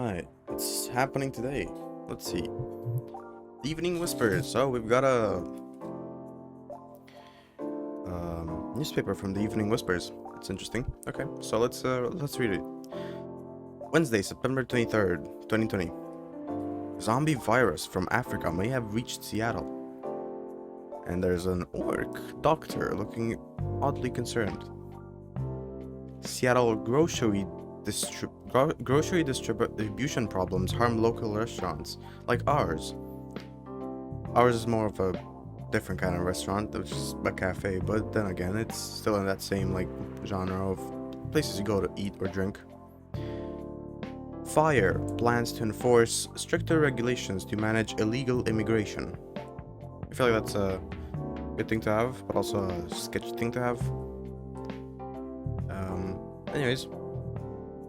Alright, it's happening today. Let's see. The Evening Whispers. So we've got a newspaper from the Evening Whispers. It's interesting. Okay, so let's read it. Wednesday, September 23rd, 2020. Zombie virus from Africa may have reached Seattle. And there's an orc doctor looking oddly concerned. Seattle grocery distribution problems harm local restaurants like ours. Ours is more of a different kind of restaurant, which is a cafe, but then again, it's still in that same like genre of places you go to eat or drink. Fire plans to enforce stricter regulations to manage illegal immigration. I feel like that's a good thing to have, but also a sketchy thing to have. Anyways,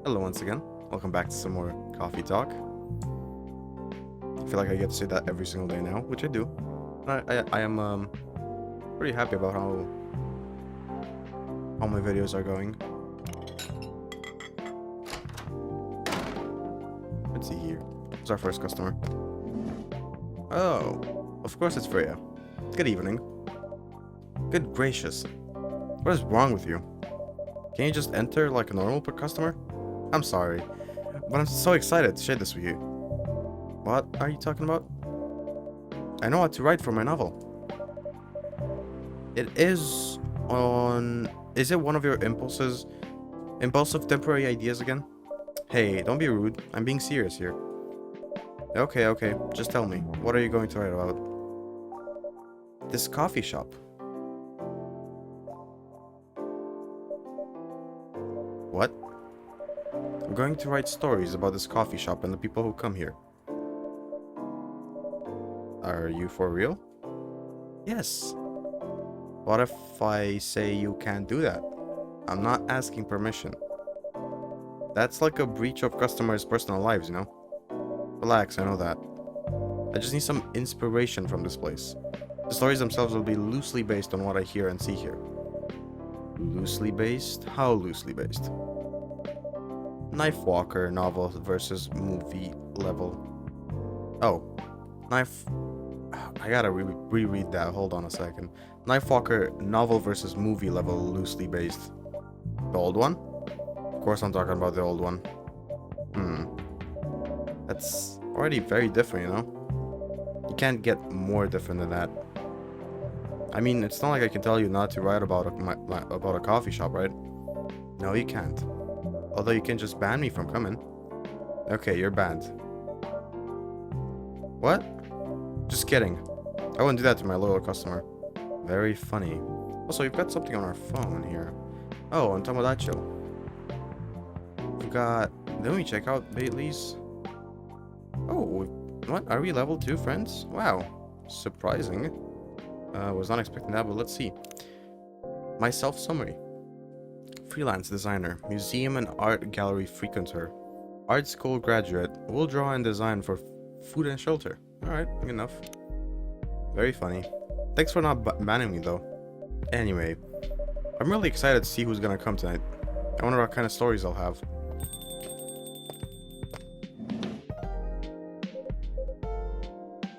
hello once again. Welcome back to some more coffee talk. I feel like I get to say that every single day now, which I do. I am pretty happy about how my videos are going. Let's see here. Who's our first customer? Oh, of course it's Freya. Good evening. Good gracious. What is wrong with you? Can you just enter like a normal customer? I'm sorry, but I'm so excited to share this with you. What are you talking about? I know how to write for my novel. Is it one of your impulsive temporary ideas again? Hey, don't be rude. I'm being serious here. Okay. Just tell me. What are you going to write about? This coffee shop. What? I'm going to write stories about this coffee shop and the people who come here. Are you for real? Yes. What if I say you can't do that? I'm not asking permission. That's like a breach of customers' personal lives, you know? Relax, I know that. I just need some inspiration from this place. The stories themselves will be loosely based on what I hear and see here. Loosely based? How loosely based? Knife Walker novel versus movie level. Oh, Knife... I gotta reread that. Hold on a second. Knife Walker novel versus movie level loosely based. The old one? Of course I'm talking about the old one. That's already very different, you know? You can't get more different than that. I mean, it's not like I can tell you not to write about a coffee shop, right? No, you can't. Although you can just ban me from coming. Okay, you're banned. What? Just kidding. I wouldn't do that to my loyal customer. Very funny. Also, we've got something on our phone here. Oh, on Tomodachi. We've got... Didn't we check out Bailey's? Oh, what? Are we level 2 friends? Wow. Surprising. Was not expecting that, but let's see. My self-summary. Freelance designer, museum and art gallery frequenter, art school graduate, will draw and design for food and shelter. Alright, good enough. Very funny. Thanks for not banning me though. Anyway, I'm really excited to see who's gonna come tonight. I wonder what kind of stories I'll have.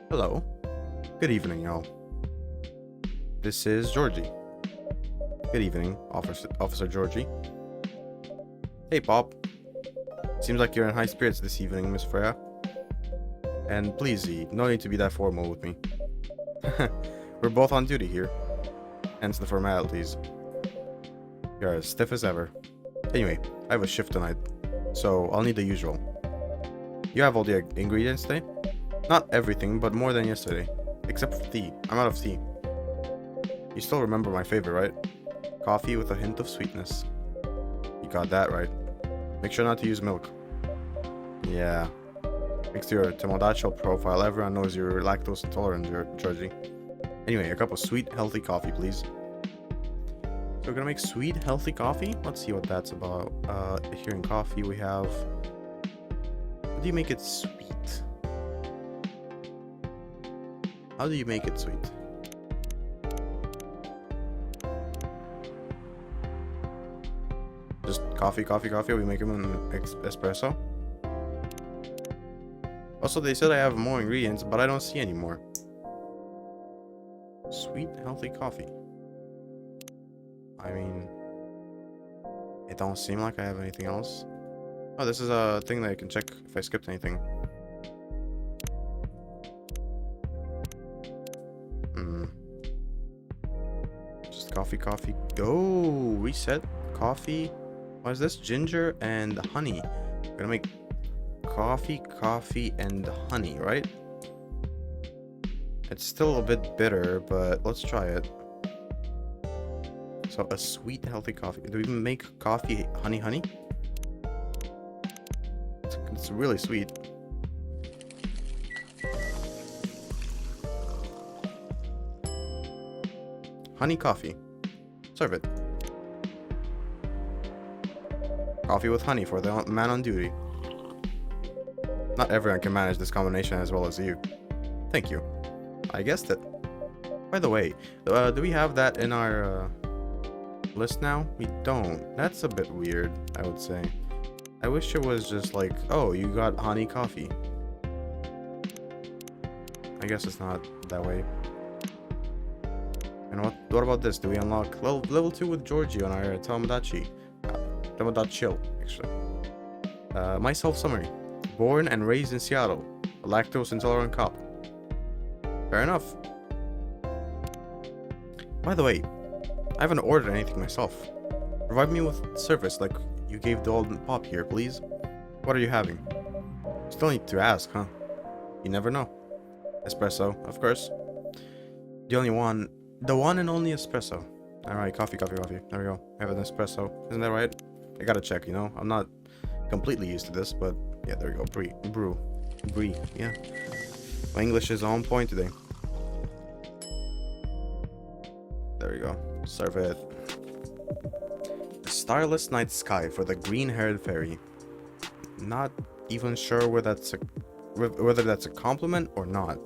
Hello. Good evening, y'all. This is Georgie. Good evening, Officer Georgie. Hey, Pop. Seems like you're in high spirits this evening, Miss Freya. And please, Z, no need to be that formal with me. We're both on duty here. Hence the formalities. You're as stiff as ever. Anyway, I have a shift tonight, so I'll need the usual. You have all the ingredients today? Not everything, but more than yesterday. Except for tea. I'm out of tea. You still remember my favorite, right? Coffee with a hint of sweetness. You got that right. Make sure not to use milk. Yeah. Thanks to your Tomodachi profile, everyone knows you're lactose intolerant, Georgie. Anyway, a cup of sweet, healthy coffee, please. So we're gonna make sweet, healthy coffee? Let's see what that's about. Here in coffee we have... How do you make it sweet? How do you make it sweet? Just coffee. We make them in espresso. Also, they said I have more ingredients, but I don't see any more. Sweet, healthy coffee. I mean, it don't seem like I have anything else. Oh, this is a thing that I can check if I skipped anything. Just coffee. Oh, reset. Coffee. What is this? Ginger and honey. I'm gonna make coffee and honey, right? It's still a bit bitter, but let's try it. So a sweet, healthy coffee. Do we even make coffee honey? It's really sweet. Honey coffee. Serve it. Coffee with honey for the man on duty. Not everyone can manage this combination as well as you. Thank you. I guessed it. By the way, do we have that in our list now? We don't. That's a bit weird, I would say. I wish it was just like, oh, you got honey coffee. I guess it's not that way. And what about this? Do we unlock level 2 with Georgie on our Tomodachi? Tomodachi, actually. Myself summary. Born and raised in Seattle. A lactose intolerant cop. Fair enough. By the way, I haven't ordered anything myself. Provide me with service like you gave the old pop here, please. What are you having? Still need to ask, huh? You never know. Espresso, of course. The one and only espresso. Alright, coffee. There we go. I have an espresso. Isn't that right? I gotta check, you know? I'm not completely used to this, but yeah, there we go. Brie, yeah. My English is on point today. There we go. Serve it. A starless night sky for the green-haired fairy. Not even sure whether that's a compliment or not.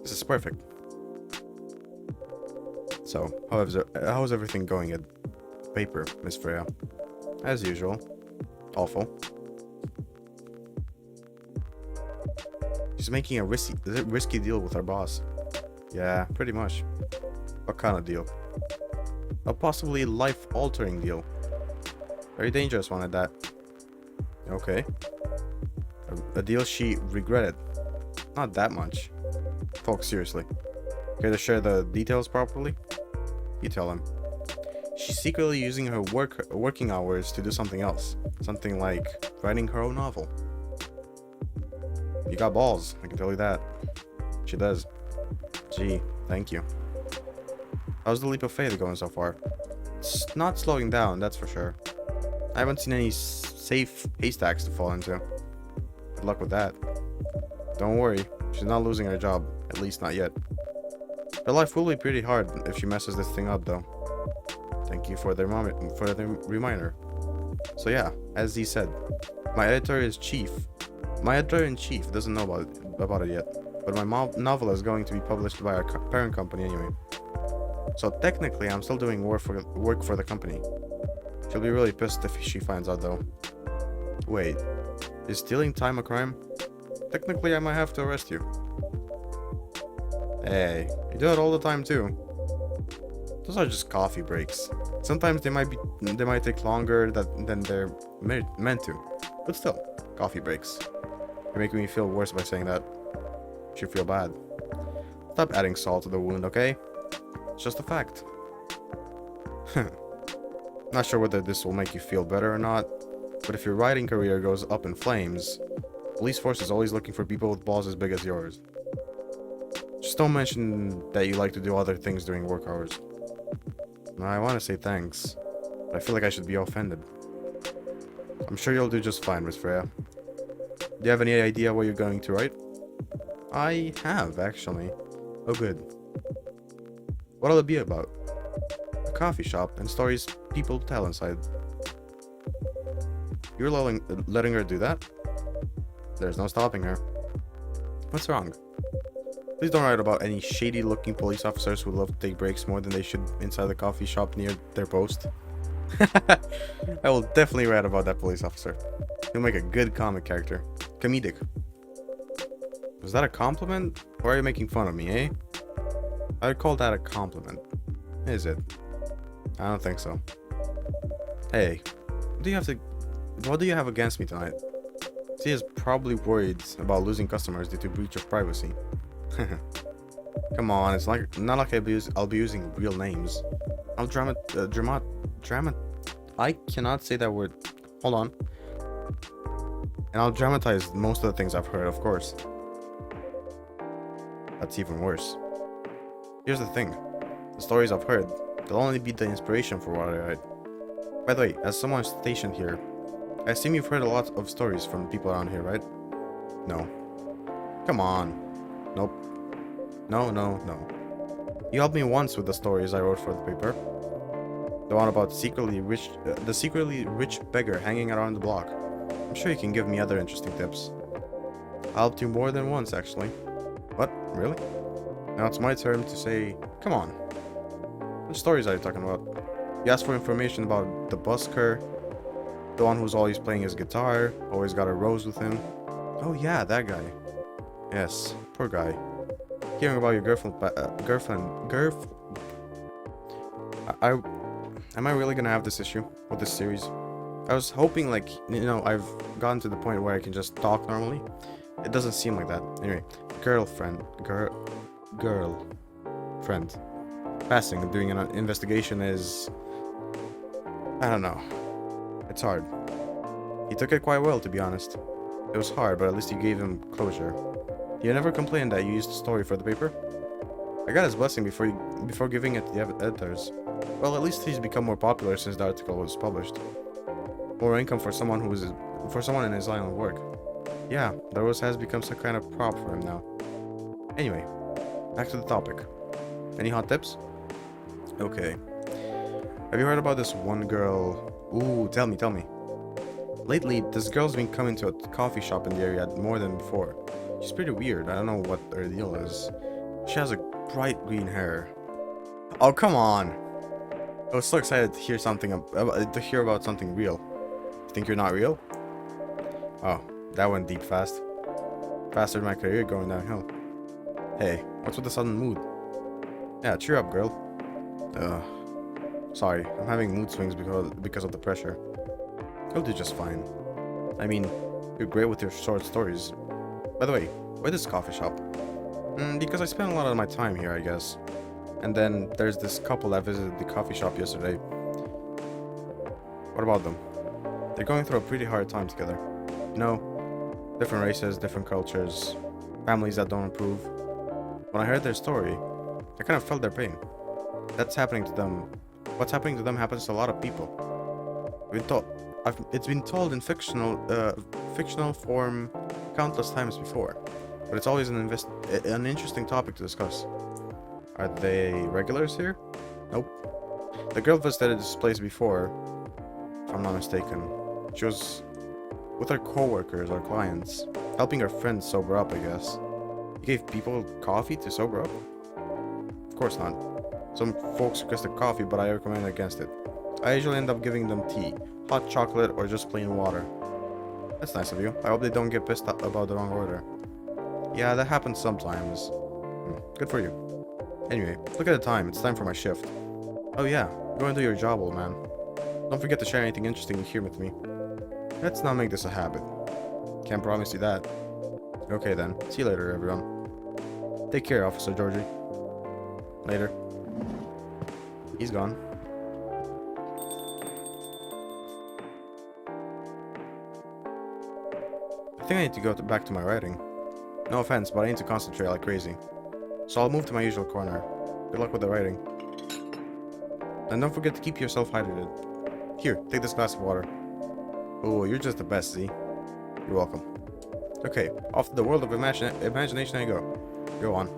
This is perfect. So, how's everything going at Paper, Miss Freya? As usual. Awful. She's making a risky deal with our boss. Yeah, pretty much. What kind of deal? A possibly life-altering deal. Very dangerous one at that. Okay. A deal she regretted. Not that much. Folks, seriously. Care to share the details properly? You tell him. She's secretly using her working hours to do something else. Something like writing her own novel. You got balls, I can tell you that. She does. Gee, thank you. How's the leap of faith going so far? It's not slowing down, that's for sure. I haven't seen any safe haystacks to fall into. Good luck with that. Don't worry, she's not losing her job, at least not yet. Her life will be pretty hard if she messes this thing up, though. Thank you for the reminder. So yeah, as he said, my editor-in-chief doesn't know about it yet, but my novel is going to be published by our parent company anyway. So technically, I'm still doing work for the company. She'll be really pissed if she finds out, though. Wait, is stealing time a crime? Technically, I might have to arrest you. Hey, you do it all the time too. Those are just coffee breaks. Sometimes they might take longer than they're meant to, but still, coffee breaks. You're making me feel worse by saying that. You should feel bad. Stop adding salt to the wound, okay? It's just a fact. Not sure whether this will make you feel better or not, but if your writing career goes up in flames, police force is always looking for people with balls as big as yours. Just don't mention that you like to do other things during work hours. I want to say thanks, but I feel like I should be offended. I'm sure you'll do just fine, Miss Freya. Do you have any idea what you're going to write? I have, actually. Oh, good. What'll it be about? A coffee shop and stories people tell inside. You're letting her do that? There's no stopping her. What's wrong? Please don't write about any shady-looking police officers who love to take breaks more than they should inside the coffee shop near their post. I will definitely write about that police officer. He'll make a good comic character. Comedic. Was that a compliment? Or are you making fun of me, eh? I would call that a compliment. Is it? I don't think so. Hey, what do you have against me tonight? He is probably worried about losing customers due to breach of privacy. Come on, it's like not like I'll be using real names. I'll drama. I cannot say that word. Hold on. And I'll dramatize most of the things I've heard, of course. That's even worse. Here's the thing. The stories I've heard, they'll only be the inspiration for what I write. By the way, as someone stationed here, I assume you've heard a lot of stories from people around here, right? No. Come on. Nope. No. You helped me once with the stories I wrote for the paper. The one about the secretly rich beggar hanging around the block. I'm sure you can give me other interesting tips. I helped you more than once, actually. What? Really? Now it's my turn to say, come on. What stories are you talking about? You asked for information about the busker, the one who's always playing his guitar, always got a rose with him. Oh yeah, that guy. Yes, poor guy. Hearing about your am I really gonna have this issue with this series? I was hoping, like, I've gotten to the point where I can just talk normally. It doesn't seem like that. Anyway, girlfriend. Passing and doing an investigation is... I don't know. It's hard. He took it quite well, to be honest. It was hard, but at least you gave him closure. You never complained that you used the story for the paper? I got his blessing before giving it to the editors. Well, at least he's become more popular since the article was published. More income for someone in his line of work. Yeah, the rose has become some kind of prop for him now. Anyway, back to the topic. Any hot tips? Okay. Have you heard about this one girl? Ooh, tell me. Lately, this girl's been coming to a coffee shop in the area more than before. She's pretty weird. I don't know what her deal is. She has a bright green hair. Oh, come on! I was so excited to hear about something real. You think you're not real? Oh, that went deep fast. Faster than my career going downhill. Hey, what's with the sudden mood? Yeah, cheer up, girl. Sorry, I'm having mood swings because of the pressure. You'll do just fine. I mean, you're great with your short stories. By the way, why this coffee shop? Because I spend a lot of my time here, I guess. And then there's this couple that visited the coffee shop yesterday. What about them? They're going through a pretty hard time together. You know, different races, different cultures, families that don't approve. When I heard their story, I kind of felt their pain. That's happening to them. What's happening to them happens to a lot of people. It's been told in fictional form countless times before, but it's always an interesting topic to discuss. Are they regulars here? Nope. The girl visited this place before, if I'm not mistaken. She was with her co-workers or clients, helping her friends sober up, I guess. You gave people coffee to sober up? Of course not. Some folks requested coffee, but I recommend against it. I usually end up giving them tea, hot chocolate, or just plain water. That's nice of you. I hope they don't get pissed about the wrong order. Yeah, that happens sometimes. Good for you. Anyway, look at the time. It's time for my shift. Oh yeah, go and do your job, old man. Don't forget to share anything interesting you hear with me. Let's not make this a habit. Can't promise you that. Okay then. See you later, everyone. Take care, Officer Georgie. Later. He's gone. I think I need to go back to my writing. No offense, but I need to concentrate like crazy. So I'll move to my usual corner. Good luck with the writing. And don't forget to keep yourself hydrated. Here, take this glass of water. Oh, you're just the best, Z. You're welcome. Okay, off to the world of imagination I go. Go on.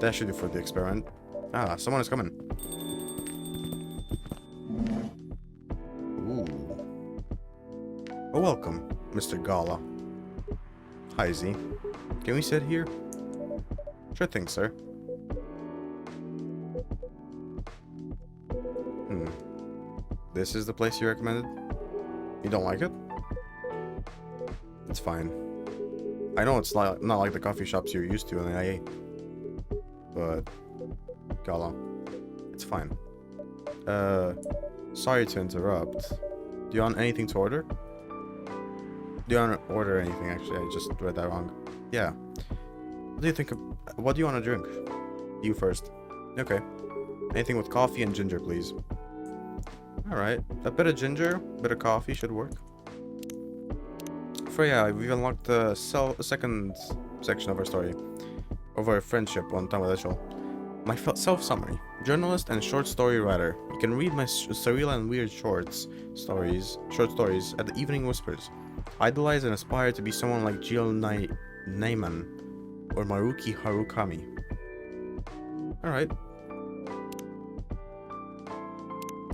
That should do for the experiment. Ah, someone is coming. Ooh. Oh, welcome, Mr. Gala. Hi, Z. Can we sit here? Sure thing, sir. This is the place you recommended? You don't like it? It's fine. I know it's not like the coffee shops you're used to in the IA. But... Gala. It's fine. Sorry to interrupt. Do you want anything to order? Do you want to order anything, actually? I just read that wrong. Yeah. What do you think of... What do you want to drink? You first. Okay. Anything with coffee and ginger, please. Alright. A bit of ginger, a bit of coffee should work. For yeah, we've unlocked the second section of our story. Of our friendship one time with Eshel. My self-summary. Journalist and short story writer. You can read my surreal and weird short stories at the Evening Whispers. Idolize and aspire to be someone like Jill Naiman or Maruki Harukami. Alright.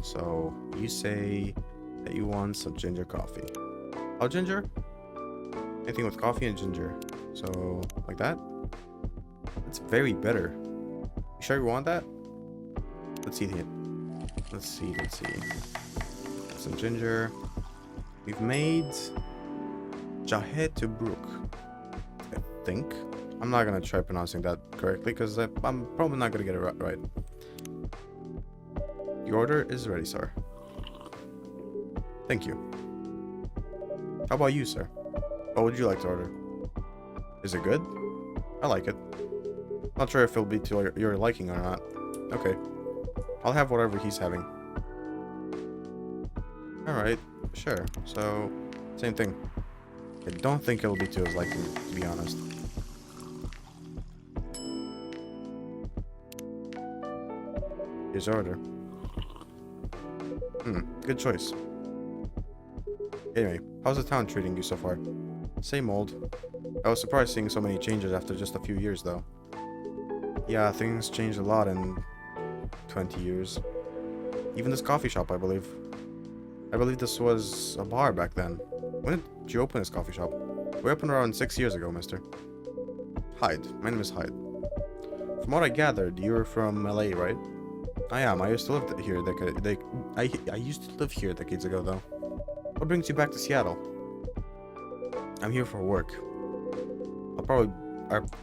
So, you say that you want some ginger coffee. Oh, ginger? Anything with coffee and ginger. So, like that? It's very bitter. You sure you want that? Let's see here. Let's see. Some ginger. We've made Jahe to Brook. I think. I'm not gonna try pronouncing that correctly because I'm probably not gonna get it right. The order is ready, sir. Thank you. How about you, sir? What would you like to order? Is it good? I like it. Not sure if it'll be to your liking or not. Okay. I'll have whatever he's having. Alright, sure. So, same thing. I don't think it'll be to his liking, to be honest. Here's your order. Good choice. Anyway, how's the town treating you so far? Same old. I was surprised seeing so many changes after just a few years, though. Yeah, things changed a lot in 20 years. Even this coffee shop, I believe. I believe this was a bar back then. When did you open this coffee shop? We opened around 6 years ago, mister. Hyde. My name is Hyde. From what I gathered, you're from LA, right? I am. I used to live here I used to live here decades ago, though. What brings you back to Seattle? I'm here for work.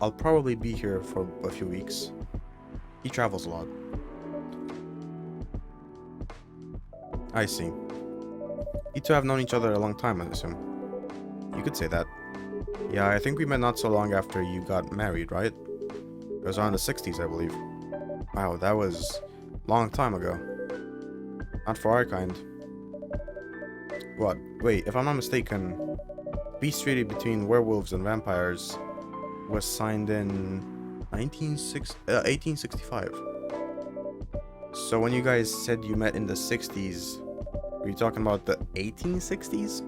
I'll probably be here for a few weeks. He travels a lot. I see. You two have known each other a long time, I assume. You could say that. Yeah, I think we met not so long after you got married, right? It was around the 60s, I believe. Wow, that was a long time ago. Not for our kind. What? Wait, if I'm not mistaken, peace treaty between werewolves and vampires was signed in 1865. So when you guys said you met in the 60s, were you talking about the 1860s?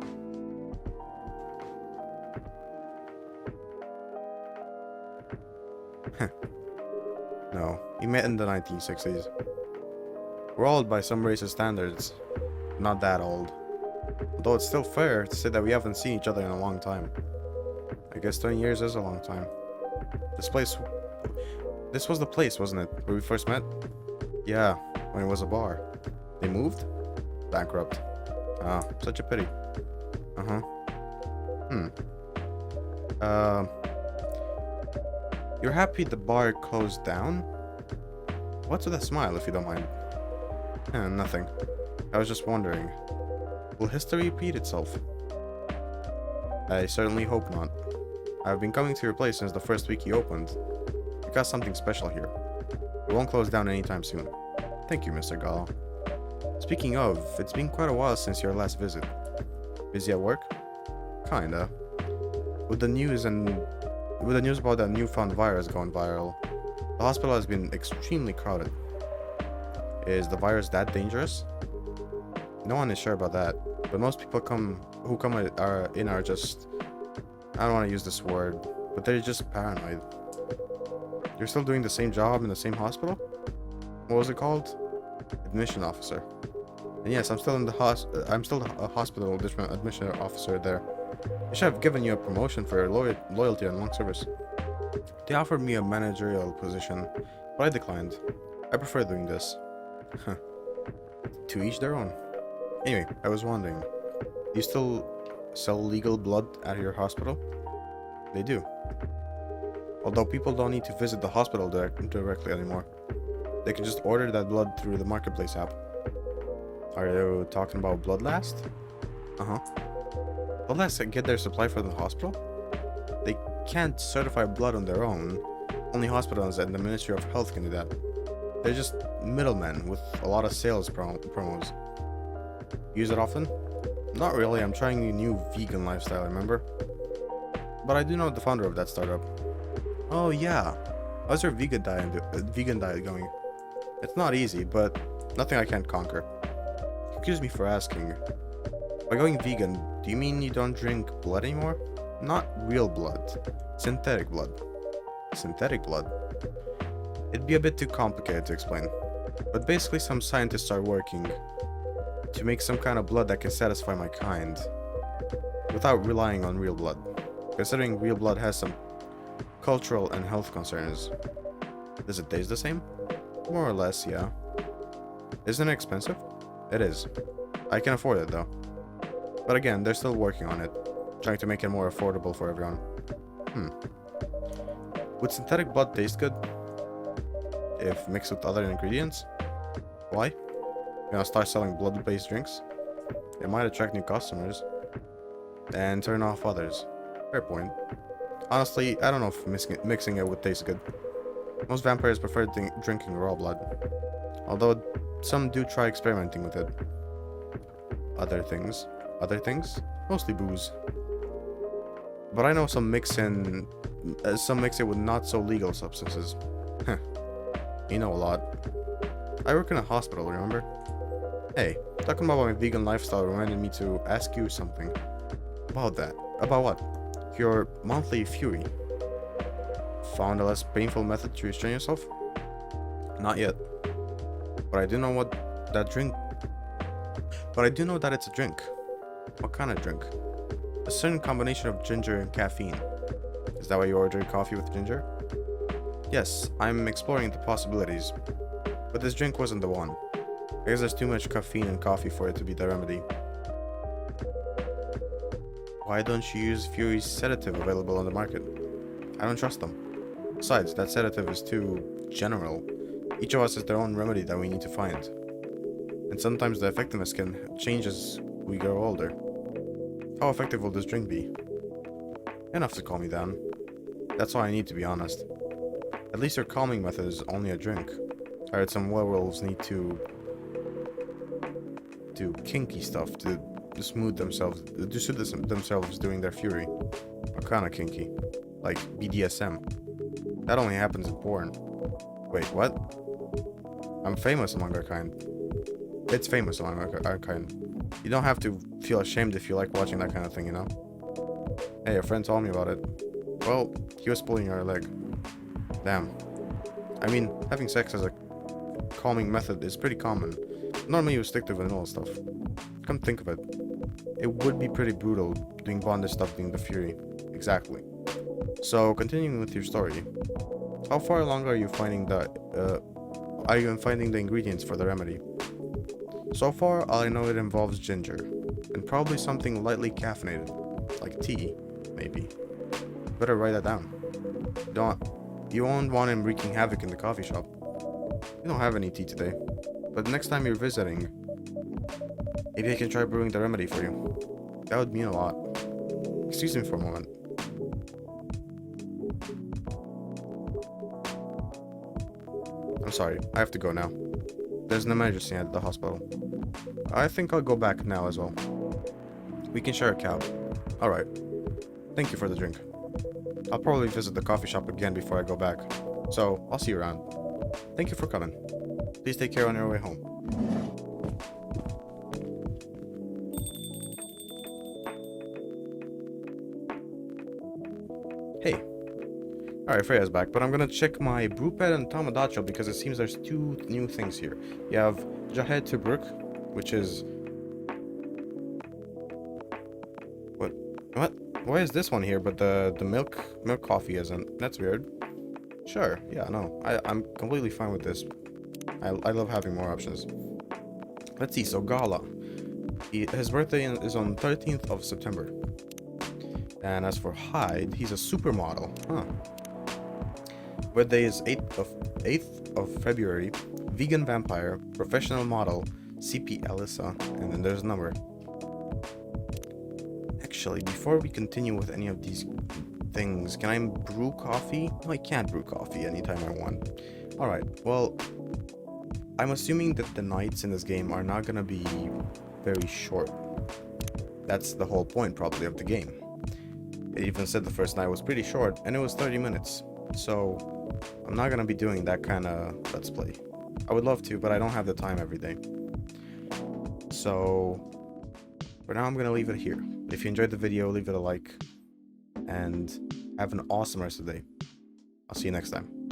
No, you met in the 1960s. We're old by some racist standards. Not that old. Although it's still fair to say that we haven't seen each other in a long time. I guess 20 years is a long time. This was the place, wasn't it, where we first met? Yeah, when it was a bar. They moved? Bankrupt. Ah, such a pity. You're happy the bar closed down? What's with that smile, if you don't mind? Nothing. I was just wondering. Will history repeat itself? I certainly hope not. I've been coming to your place since the first week you opened. You got something special here. It won't close down anytime soon. Thank you, Mr. Gall. Speaking of, it's been quite a while since your last visit. Busy at work? Kinda. With the news about that newfound virus going viral, the hospital has been extremely crowded. Is the virus that dangerous? No one is sure about that, but most people who come are just, I don't want to use this word, but they're just paranoid. You're still doing the same job in the same hospital? What was it called? Admission officer. And yes, I'm still a hospital admission officer there. They should have given you a promotion for your loyalty and long service. They offered me a managerial position, but I declined. I prefer doing this. Huh. To each their own. Anyway, I was wondering, do you still sell legal blood at your hospital? They do. Although people don't need to visit the hospital directly anymore. They can just order that blood through the marketplace app. Are you talking about Bloodlast? Uh-huh. Bloodlast get their supply from the hospital? They can't certify blood on their own. Only hospitals and the Ministry of Health can do that. They're just middlemen with a lot of sales promos. Use it often? Not really, I'm trying a new vegan lifestyle, remember? But I do know the founder of that startup. Oh yeah. How's your vegan diet going? It's not easy, but nothing I can't conquer. Excuse me for asking. By going vegan, do you mean you don't drink blood anymore? Not real blood. Synthetic blood. Synthetic blood? It'd be a bit too complicated to explain. But basically some scientists are working to make some kind of blood that can satisfy my kind. Without relying on real blood. Considering real blood has some cultural and health concerns. Does it taste the same? More or less, yeah. Isn't it expensive? It is. I can afford it though. But again, they're still working on it. Trying to make it more affordable for everyone. Would synthetic blood taste good? If mixed with other ingredients? Why? You gonna start selling blood-based drinks? It might attract new customers. And turn off others. Fair point. Honestly, I don't know if mixing it would taste good. Most vampires prefer drinking raw blood. Although some do try experimenting with it. Other things? Mostly booze. But I know some mix it with not so legal substances. Heh. You know a lot. I work in a hospital, remember? Hey, talking about my vegan lifestyle reminded me to ask you something. About that. About what? Your monthly fury. Found a less painful method to restrain yourself? Not yet. But I do know that it's a drink. What kind of drink? A certain combination of ginger and caffeine. Is that why you ordered coffee with ginger? Yes, I'm exploring the possibilities. But this drink wasn't the one. I guess there's too much caffeine in coffee for it to be the remedy. Why don't you use Fury's sedative available on the market? I don't trust them. Besides, that sedative is too general. Each of us has their own remedy that we need to find. And sometimes the effectiveness can change as we grow older. How effective will this drink be? Enough to calm me down. That's all I need, to be honest. At least your calming method is only a drink. I heard some werewolves need to do kinky stuff to soothe themselves during their fury. What kind of kinky? Like BDSM. That only happens in porn. Wait, what? I'm famous among our kind. It's famous among our kind. You don't have to feel ashamed if you like watching that kind of thing, you know? Hey, a friend told me about it. Well, he was pulling your leg. Damn. I mean, having sex as a calming method is pretty common. Normally you stick to vanilla stuff. Come think of it. It would be pretty brutal doing bondage stuff during the fury. Exactly. So, continuing with your story. How far along are you finding the ingredients for the remedy? So far, all I know it involves ginger. And probably something lightly caffeinated. Like tea, maybe. Better write that down. You won't want him wreaking havoc in the coffee shop. We don't have any tea today. But next time you're visiting, maybe I can try brewing the remedy for you. That would mean a lot. Excuse me for a moment. I'm sorry, I have to go now. There's an emergency at the hospital. I think I'll go back now as well. We can share a cab. Alright. Thank you for the drink. I'll probably visit the coffee shop again before I go back. So, I'll see you around. Thank you for coming. Please take care on your way home. Hey. Alright, Freya's back, but I'm gonna check my brewpad and Tomodachi because it seems there's two new things here. You have Jahed to Brook, which is... What? Why is this one here, but the milk coffee isn't? That's weird. Sure, yeah, no. I'm completely fine with this. I love having more options. Let's see, so Gala. His birthday is on 13th of September. And as for Hyde, he's a supermodel. Huh. Birthday is 8th of February. Vegan vampire, professional model, CP Alyssa, and then there's a number. Actually, before we continue with any of these things, can I brew coffee? No, I can't brew coffee anytime I want. Alright, well, I'm assuming that the nights in this game are not gonna be very short. That's the whole point, probably, of the game. It even said the first night was pretty short, and it was 30 minutes. So, I'm not gonna be doing that kind of let's play. I would love to, but I don't have the time every day. So, for now I'm gonna leave it here. If you enjoyed the video, leave it a like, and have an awesome rest of the day. I'll see you next time.